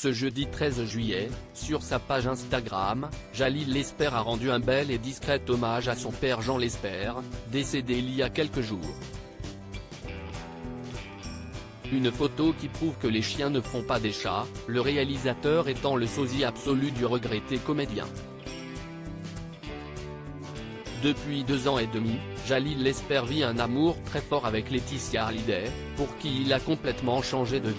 ce jeudi 13 juillet, sur sa page Instagram, Jalil Lesper a rendu un bel et discret hommage à son père Jean Lesper, décédé il y a quelques jours. Une photo qui prouve que les chiens ne font pas des chats, le réalisateur étant le sosie absolu du regretté comédien. Depuis 2 ans et demi, Jalil Lesper vit un amour très fort avec Laetitia Hallyday, pour qui il a complètement changé de vie.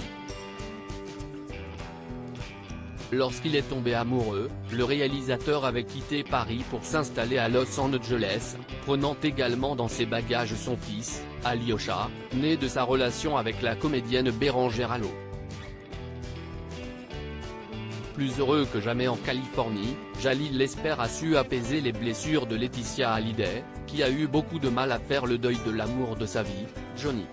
Lorsqu'il est tombé amoureux, le réalisateur avait quitté Paris pour s'installer à Los Angeles, prenant également dans ses bagages son fils, Alyosha, né de sa relation avec la comédienne Bérangère Allot. Plus heureux que jamais en Californie, Jalil Lesper a su apaiser les blessures de Laetitia Hallyday, qui a eu beaucoup de mal à faire le deuil de l'amour de sa vie, Johnny.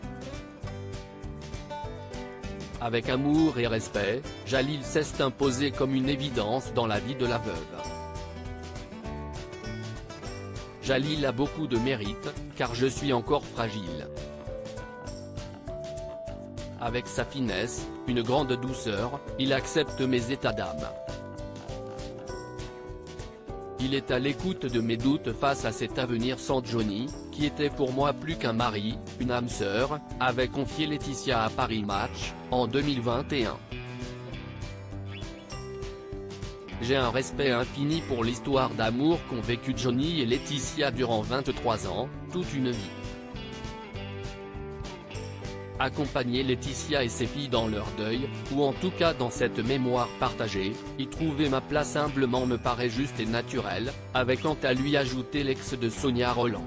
Avec amour et respect, Jalil s'est imposé comme une évidence dans la vie de la veuve. Jalil a beaucoup de mérite, car je suis encore fragile. Avec sa finesse, une grande douceur, il accepte mes états d'âme. Il est à l'écoute de mes doutes face à cet avenir sans Johnny, qui était pour moi plus qu'un mari, une âme sœur, avait confié Laetitia à Paris Match, en 2021. J'ai un respect infini pour l'histoire d'amour qu'ont vécu Johnny et Laetitia durant 23 ans, toute une vie. Accompagner Laetitia et ses filles dans leur deuil, ou en tout cas dans cette mémoire partagée, y trouver ma place humblement me paraît juste et naturel, avec quant à lui ajouter l'ex de Sonia Rolland.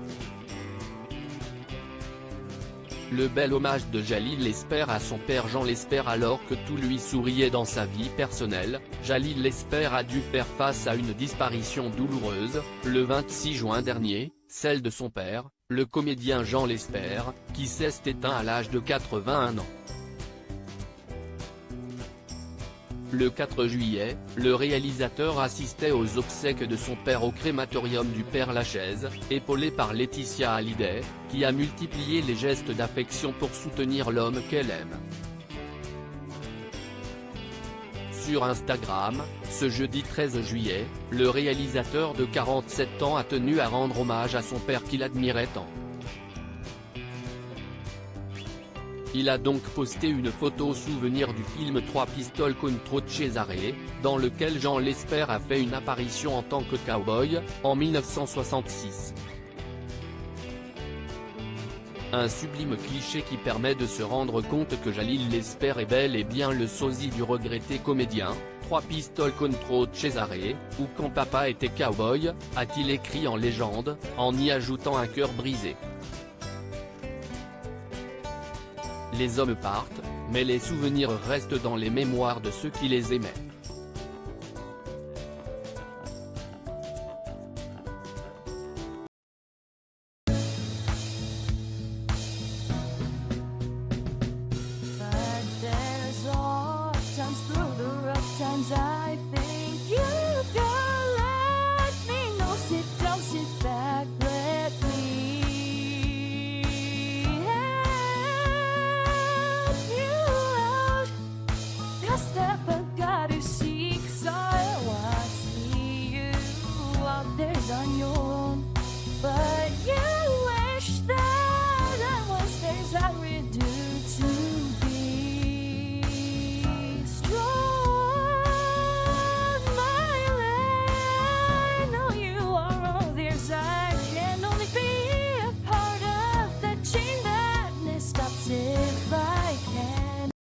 Le bel hommage de Jalil Lesper à son père Jean Lesper alors que tout lui souriait dans sa vie personnelle. Jalil Lesper a dû faire face à une disparition douloureuse, le 26 juin dernier, celle de son père, le comédien Jean Lesper, qui s'est éteint à l'âge de 81 ans. Le 4 juillet, le réalisateur assistait aux obsèques de son père au crématorium du Père-Lachaise, épaulé par Laetitia Hallyday, qui a multiplié les gestes d'affection pour soutenir l'homme qu'elle aime. Sur Instagram, ce jeudi 13 juillet, le réalisateur de 47 ans a tenu à rendre hommage à son père qu'il admirait tant. Il a donc posté une photo souvenir du film 3 pistoles contro Cesare, dans lequel Jean Lesper a fait une apparition en tant que cow-boy, en 1966. Un sublime cliché qui permet de se rendre compte que Jalil Lesper est bel et bien le sosie du regretté comédien, 3 pistoles contro Cesare, ou quand papa était cow-boy, a-t-il écrit en légende, en y ajoutant un cœur brisé. Les hommes partent, mais les souvenirs restent dans les mémoires de ceux qui les aimaient.